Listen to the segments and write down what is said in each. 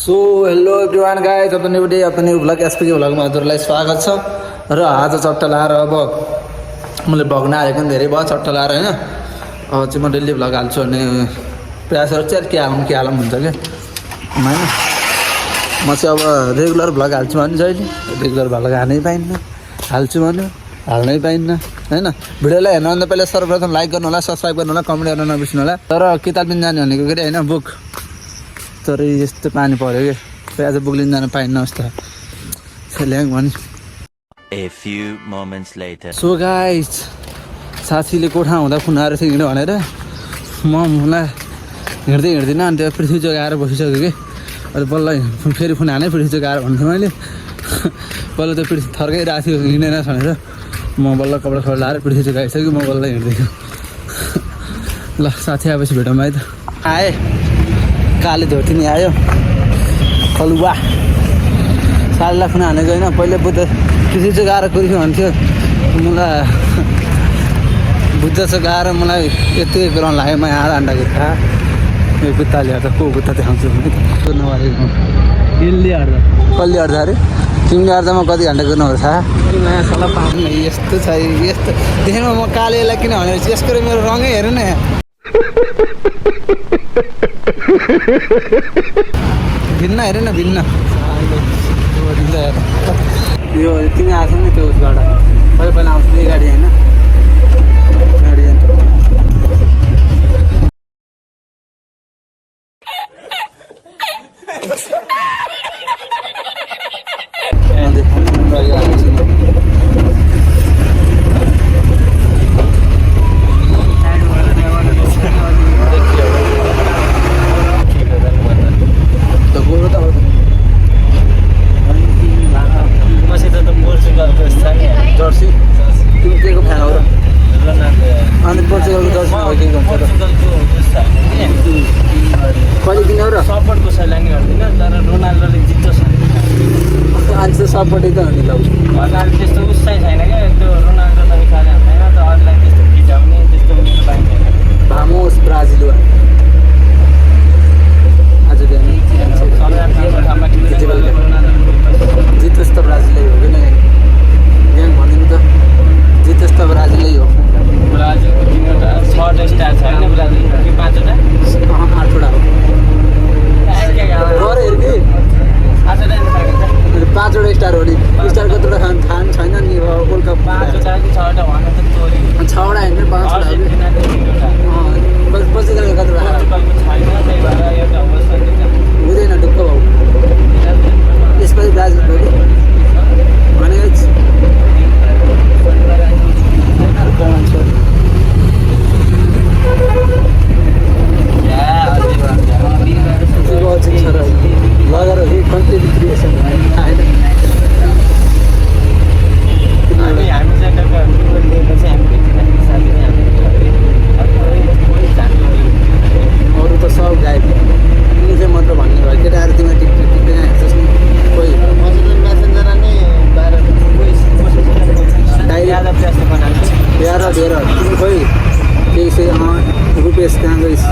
So hello everyone guys अपनी vlog SPK भ्लगमा हजुरलाई स्वागत छ र आज चट्टा लाएर अब मैले भग्न हालेको पनि धेरै भयो चट्टा लाएर हैन अब चाहिँ म डेली भ्लग हाल्छु भने प्रयास गर्छु यार के हालौँ हुन्छ के हैन म चाहिँ अब रेगुलर भ्लग हाल्छु भने जहिले रेगुलर भ्लग हाल्नै पाइन्न हाल्छु भने हाल्नै पाइन्न हैन भिडियोलाई हेर्नुभन्दा पहिला सर्वप्रथम लाइक गर्नु होला सब्स्क्राइब गर्नु होला कमेन्ट गर्न नबिर्सनु होला तर किताब लिन जाने भनेको के हैन बुक तर यस्तो पानी पर्यो के आज बुक लिन जान पाइन्न अस्ता ल्याङ भनि A few moments later. So guys साथीले कोठा हुँदा फोन आएर थियो हिँड्यो भनेर मलाई हिँड्दैन अनि त्यो पृथ्वी जोगाएर बसिसक्यो कि अनि बल्ल फेरि फोन हाने पृथ्वी जोगाएर भन्थेँ मैले बल्ल त्यो पृथ्वी थर्काइरहेको थियो हिँडेन भनेर म बल्ल कपडा खडा लाएर पृथ्वी जोगाइसक्यो म बल्ल हिँड्दैछु ल साथी आएपछि भेटौँ है त आएँ काले धोती नि आयो कलुवा सालीलाई फोन हानेको होइन पहिले बुद्ध पृथ्वी जोगाएर कुरियो भन्थ्यो मलाई बुद्ध जोगाएर मलाई यति बेला लाग्यो म आधा घन्टाको खा यो कुत्ताले हेर्दा को कुत्ता देखाउँछु नभएको यसले हेर्दा कसले हेर्दा अरे तिमीले हेर्दा म कति घन्टा गर्नु थाहा नयाँ सल्लाह पाउँदैन यस्तो छ यस्तो देखेमा म कालेलाई किन भनेर यसको मेरो रङै हेर्नु न भिन्न हेर न भिन्न यो तिमी आएको नि त्यो उसबाट पहिला आउँछ त्यही गाडी होइन गाडी जान्छ जर्सी तिमी के को फ्यान हो र अनि पोर्चुगलको जर्सी कहिले किन्यो र सपोर्ट कसैलाई नि गर्दिनँ तर रोनाल्डोले जित्छ आज चाहिँ सपोर्टै त हो नि ल अहिले त्यस्तो उत्साह छैन क्या त्यो रोनाल्डो त खाले हाल्दैन त अरूलाई त्यस्तो खिचाउने त्यस्तो उनीहरू पाइँदैन भामोस ब्राजिल आज जितोस् त ब्राजिलै हो कि गेम भनिदिनु त जितोस् त ब्राजिलै हो ब्राजिलको 3वटा 6वटा स्टार छ होइन ब्राजिलको कि 5वटा 8वटा हो गर हेर कि 5वटा स्टार हो नि स्टार कतिवटा थाहा छैन नि वर्ल्ड कप 5वटा कि 6वटा भन त चोरी 6वटा होइन 5वटा पोर्चुगलको कतिवटा हुँदैन ढुक्क भाउ यसपालि ब्राजिल हो कि भनेको लगेर कन्टेन्ट क्रिएसन अरू त सब गायब तिमी चाहिँ मात्र भन्ने भयो केटाहरू तिमीलाई टिकटक हेर्छस् नि कोही बिहार धेर तिमी खोइ केही चाहिँ रुपेश कहाँ गइस्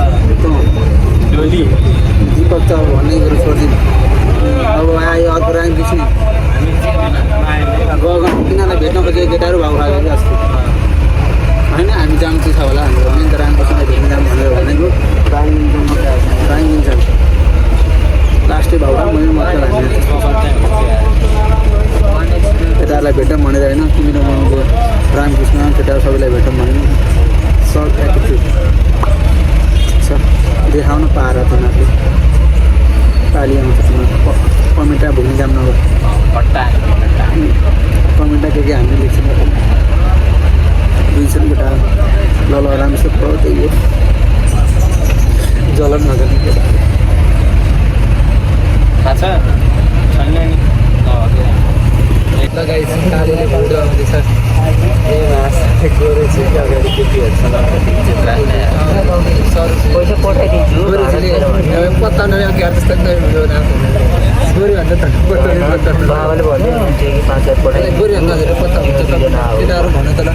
दीपक त भन्ने कुरो छोडिदिनु अब आयो अर्को राइम पछि गगन तिनीहरूलाई भेट्न खोजेको केटाहरू भाउ खाएको कि अस्ति होइन हामी जान्छु छ होला हाम्रो भने त रामकृष्णलाई भेट्न जाऊँ भनेर भनेको राइम दिन्छ लास्टै भाउ मैले मात्र हामी केटाहरूलाई भेटौँ भनेर होइन तिमी र मको रामकृष्ण केटाहरू सबैलाई भेटौँ भने सर्ट एटिट्युड छ देखाउन पाएर तिमीहरूले पालि आउँछ तिमीहरू कमेन्टा भुल्ने काम नगर कमेन्टा के हामीले लेख्छौँ 200 केटा ल राम्रो पढ त्यही हो जलन नगर्ने केटाहरू थाहा छ छैन नि लगाइस कालीले भिडियो आउँदैछ अगाडि केटीहरूसँग पैसा पठाइदिन्छु पत्ता नभए जस्तो गोरी भन्दा त बाबाले भन्यो कि 5,000 पठाइ गोरी भन्दा धेरै पत्ता हुन्छ केटाहरू भन्नु त ल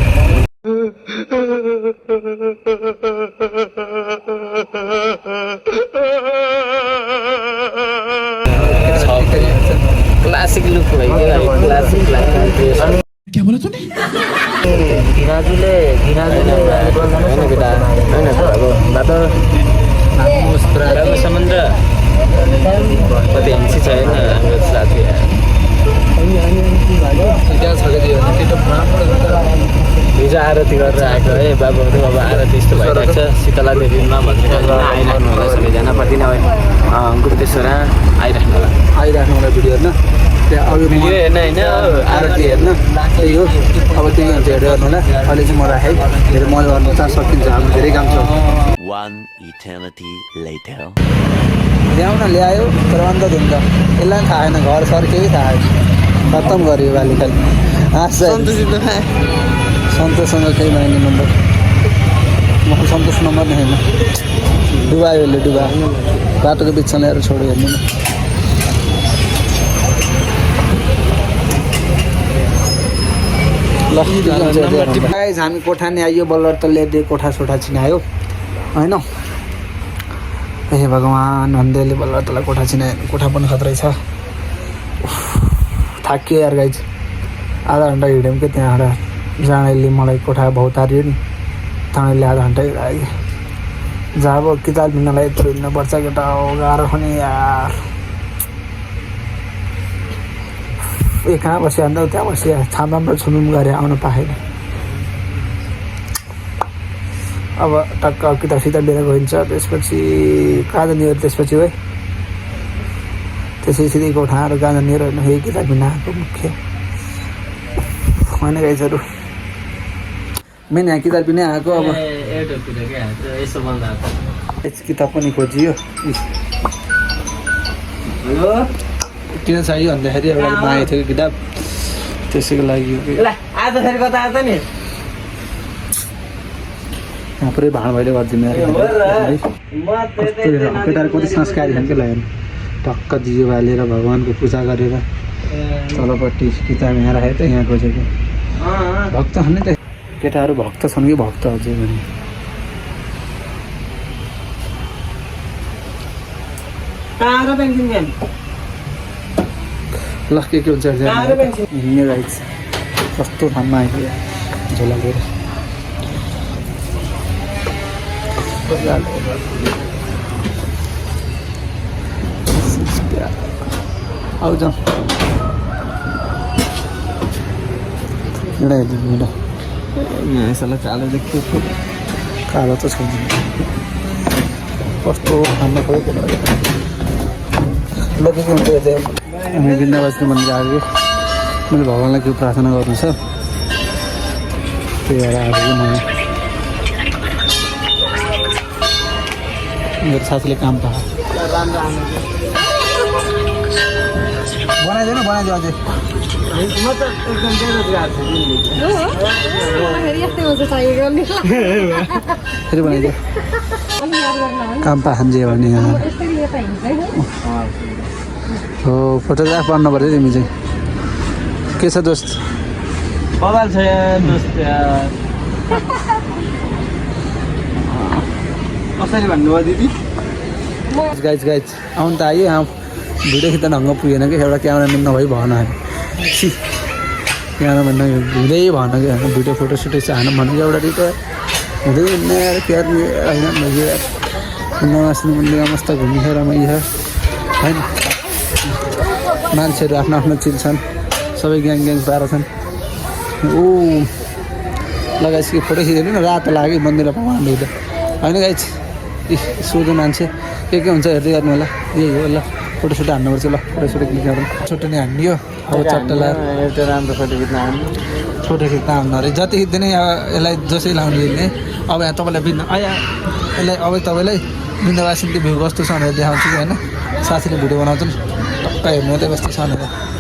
क्लासिक लुक भइदियो है क्लासिक लाग्यो क्या बोला तूने धिराजुले हैन केटा हैन त अब बाटो समुद्र कति हिंसी छैन हाम्रो साथी हिजो आरती गरेर आएको है बाबुहरू अब आरती यस्तो भइरहेको छ शीतला देवीमा भनेर आइराख्नु होला सबैजना प्रति नै गुप्तेश्वर आइराख्नु होला भिडियो हेर्न त्यहाँ अघि भिडियो हेर्न होइन आरती हेर्न त्यही हो अब त्यही हुन्छ हेर्दै गर्नु होला अहिले चाहिँ म राखेँ धेरै मजा गर्नु चाह सकिन्छ हाम्रो धेरै काम छ One eternity later. ल्याउन ल्यायो तर अन्त हुन्छ यसलाई पनि थाहा छैन घर सर केही थाहा छैन खत्तम गऱ्यो बाली खालि सन्तोषसँग केही भएन नम्बर म सन्तोष नम्बर नै छैन डुबायो यसले डुबायो बाटोको बिचमा ल्याएर छोड्यो हेर्नु न ल हामी कोठा नि आइयो बल्ल त ल्याइदियो कोठा सोठा चिनायो होइन हे भगवान् भन्दैले बल्ल तँलाई कोठा चिनायो कोठा पनि खत्रै छ थाकियो यार गाइज आधा घन्टा हिँड्यौँ कि त्यहाँबाट जानेले मलाई कोठा भौतार्यो नि तानेले आधा घन्टा हिँडायो जहाँ अब किताब हिँड्नलाई यत्रो हिँड्नुपर्छ केटा हो गाह्रो पनि यार ए कहाँ बस्यो अन्त त्यहाँ बस्यो छामबाट छुनुम गरेर आउनु पाएन अब टक्क किताब सिताब लिएर गइन्छ त्यसपछि कहाँ जाने हो त्यसपछि है त्यसै सिधै कोठाहरू कहाँ जाने होइन यही किताब बिनाको मुख्य होइन गाइजहरू मेन यहाँ किताब बिना आएको अब किताब पनि खोजियो किन चाहियो भन्दाखेरि एउटा मागेको थियो किताब त्यसैको लागि आज फेरि कता आएको नि यहाँ पुरै भाँड भइले गरिदिनु केटाहरू कति संस्कारी छन् कि लाग्यो टक्क दियो बालेर भगवान्को पूजा गरेर तलपट्टि किताब यहाँ राखेको त यहाँ खोजेको भक्त छन् नि त केटाहरू भक्त छन् कि भक्त अझै भने ल के हुन्छ हिँड्ने राइट कस्तो ठाउँमा आइपुग्यो झोला लिएर आउँछ एउटा हेरिदिनु एउटा यसलाई कालो देख्छु कालो त छैन कस्तो ठाउँमा खोइ ल के हुन्छ हामी बिन्दा बस्नु भनेर आएको मैले भगवान्लाई के प्रार्थना गर्नु छ त्यही भएर आएको कि मैले मेरो साथीले काम पायो बनाइदिनु बनाइदियो अझै फेरि बनाइदियो काम पाखन्जे भने हो फोटोग्राफ बन्नु पऱ्यो तिमी चाहिँ के छ दोस्त बबाल छ दोस्त कसरी भन्नुभयो दिदी गाइज आउनु त आयो यहाँ भिडियो खिच्दा ढङ्ग पुगेन कि एउटा क्यामेराम्यान नभई भएन क्यामेराम्यान हुँदै भएन कि होइन भिडियो फोटो सुटै चाहनु भनेको एउटा रिटायर हुँदै हिँड्ने केयर होइन नमास्नु पनि मस्त घुम्ने रमाइलो होइन मान्छेहरू आफ्नो आफ्नो चिन्छन् सबै ग्याङ पाएर छन् ऊ लगाइसक्यो फोटो खिचेर न रातो लाग्यो मन्दिर भगवान् देख्दा होइन गाइज सोध्यो मान्छे के हुन्छ हेर्दै गर्नु होला यही हो ल फोटोसुट हान्नुपर्छ ल फोटोसुट क्लिक गरौँ छोटो नै हान्यो अब चट्टा लगाएर एउटा राम्रो फोटो खिच्न हान्नु फोटो खिच्न हान्नु अरे जति खिच्दैन यसलाई जसै लाउनु दिने अब यहाँ तपाईँलाई बिन्द यसलाई अब तपाईँलाई बिन्दवासिनको भ्यू कस्तो छ भनेर देखाउँछु कि होइन साथीले भिडियो बनाउँछ नि टक्क हेर्नु मात्रै कस्तो छ भनेर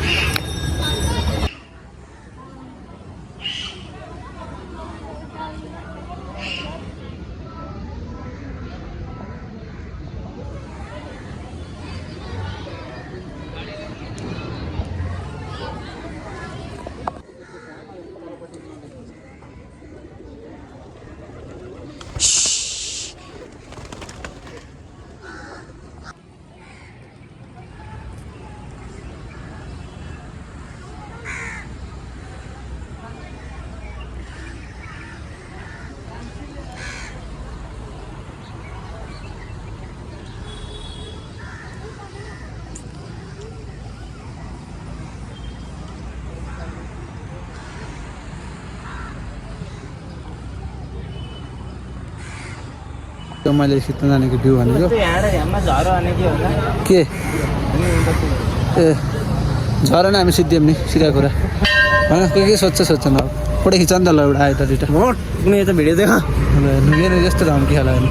मैले खिच्न जानेको भ्यू भनेको के ए झरेन हामी सिद्धियौँ नि सिधा कुरा होइन के सोध्छ न फोटो खिच्छ नि त ल एउटा आइटा दुइटा कुनै त भिडियो देख मेरो यस्तो धम्की खाला होइन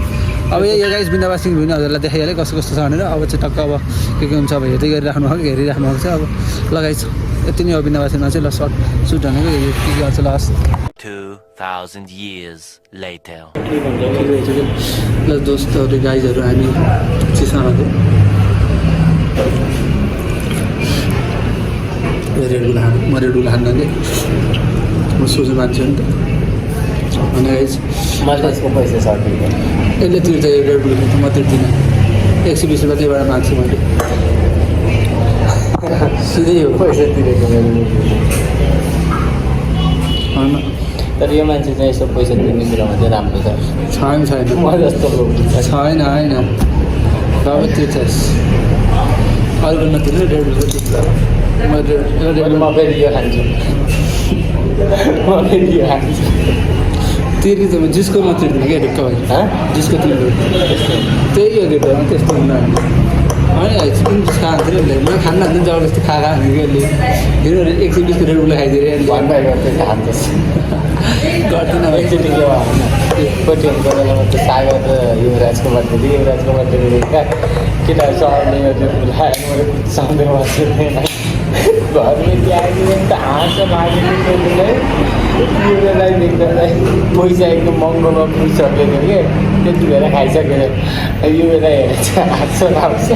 अब यो गाइस बिन्दावासिङ भ्यू हजुरलाई देखाइहालेँ कस्तो कस्तो छ भनेर अब चाहिँ टक्क अब के हुन्छ अब हेर्दै गरिराख्नु भएको हेरिराख्नु भएको छ अब लगाइछ यति नै हो बिन्दावासिङमा चाहिँ ल सर्ट सुट भनेको यो के गर्छ लास्ट 2000 years later. ल दोस्तहरू गाइजहरू हामी चिसामाको रेडबुल खानु म रेडबुल खान्न कि म सोझो मान्छे हो नि त अनि गाइज मैले यसको पैसा सकियो यसले तिर्छ यो रेडबुल म तिर्दिनँ 120 रुपियाँ त्यहीबाट माग्छु मैले सिधै हो पैसा तिरेको होइन तर यो मान्छे चाहिँ यसो पैसा तिर्ने कुरामा चाहिँ राम्रो छ छैन म जस्तो छैन होइन बाबु तिर्छस् अरूको नतिर्नु रेडबुलको तिर्छ म फेरि यो खान्छु तिर्ने त जिसको म तिर्दिनँ क्या ढुक्क भयो जिसको तिर्नु त्यही हो त्यो त्यस्तो हुन्न होइन चिकन पिस खान्थ्यो नि म खान्न हाल्थेँ जबरजस्ती खाएको भनेको यसले 120को रेडबुल खाइदिएर भन्दा गर्दै खान्छस् गर्दिनँ भाइ एकचोटि के कोटियम गरेर त्यो सागर र युवराजको बर्थडे युवराजको बर्थडे केटाहरू सहरले रेडबुल खाएर मैले सधैँ बस्छु घरमा त्यहाँ त हाँस मागेको युवराजलाई देख्दा पैसा एकदम महँगोमा पुगिसकेको कि त्यति भएर खाइसकेर युवा हेरेर चाहिँ हाँस आउँछ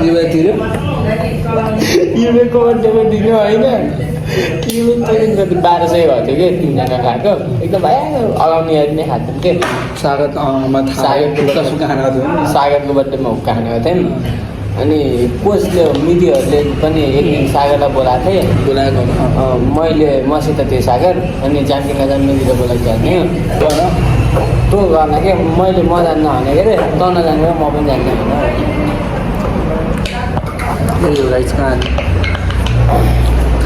युवातिर युवेको बर्थडेमा दिनु होइन युवे कति 1200 भएको थियो कि 3जना खाएको एकदम भयो अगाउने नै खाँथ्यौँ कि सागरको बर्थडेमा हुक्का खानेको थियौँ अनि कोचले मिडियाहरूले पनि एक दिन सागरलाई बोलाएको थिएँ मैले मसित थिएँ सागर अनि जान्किनलाई चाहिँ मिडिया बोलाएको जाने तँ गर्न के मैले म जान्न भनेको अरे त नजाने म पनि जान्ने राइस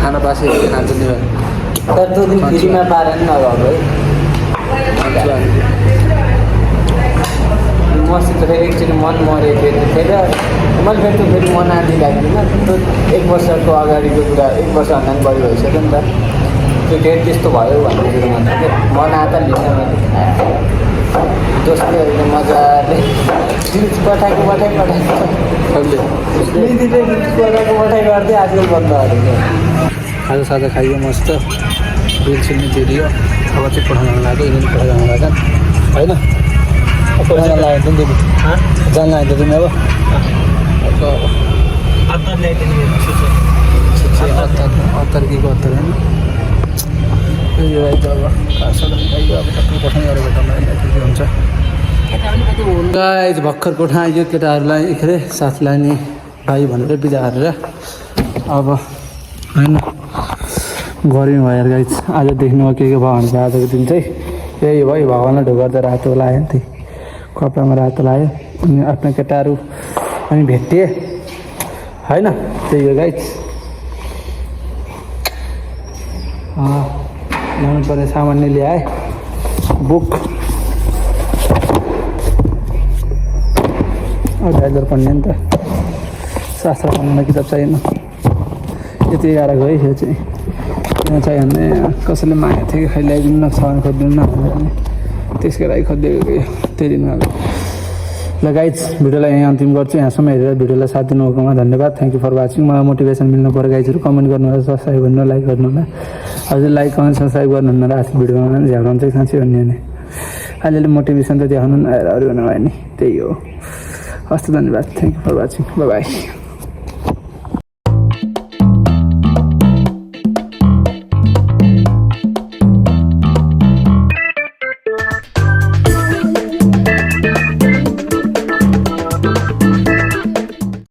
खाना बासी खान्छ नि तर त्यो दिन फ्रीमा पारेर नि नगएको है मसित फेरि एकचोटि मन मरेको थियो त्यतिखेर मैले फेरि त्यो फेरि मन आदि लाग्दिनँ त्यो 1 वर्षको अगाडिको कुरा 1 वर्षभन्दा पनि बढी भइसक्यो नि त त्यो फेरि त्यस्तो भयो भन्ने कुरो मात्र कि मन आएर लिन मैले दोस्तले एकदम मजाले रिल्स पठाएको गर्दै आजकल बन्द गरेको खाजा साजा खाइयो मस्त बिल सिल्ने तिरियो अब चाहिँ पठाउन लाग्यो यिनीहरू पठाउन लाग्छ होइन जान लाग्यो नि जान लाग्यो तिमी अब अत्तर के अत्तर होइन यो अब पठाउने अरू के हुन्छ गाइज भर्खर कोठा आइयो केटाहरूलाई के अरे साथीलाई नि भाइ भनेर बिदा हालेर अब होइन गऱ्यौँ भयो गाइज आज देख्नुभयो के भयो भने आजको दिन चाहिँ यही भयो भगवान्लाई ढोका त रातो लगायो नि त्यही कपडामा रातो लगायो अनि आफ्नो केटाहरू अनि भेटिए होइन त्यही हो गाइज ल्याउनु पर्ने सामान नै ल्याएँ बुक ड्राइभर पढ्ने नि त शास्त्र पढ्नुलाई किताब चाहिएन यति गाह्रो गयो यो चाहिँ यहाँ चाहियो भने कसैले मागेको थियो कि खै ल्याइदिनु न सामान खोजिदिनु न भनेर भने त्यसको लागि खोजिदिएको गयो त्यही दिनमा अब ल गाइज भिडियोलाई यहाँ अन्तिम गर्छु यहाँसम्म हेरेर भिडियोलाई साथ दिनुभएकोमा धन्यवाद थ्याङ्क यू फर वाचिङ मलाई मोटिभेसन मिल्नु पऱ्यो गाइजहरू कमेन्ट गर्नु होला सब्सक्राइब गर्नु लाइक गर्नु होला हजुर लाइक कमेन्ट सब्सक्राइब गर्नुहुन्न र आफ्नो भिडियोमा झ्याउनुहुन्छ साँच्चै भन्ने भने अलिअलि मोटिभेसन त देखाउनु अरू हुनु भयो नि त्यही हो हस् त धन्यवाद thank you for watching by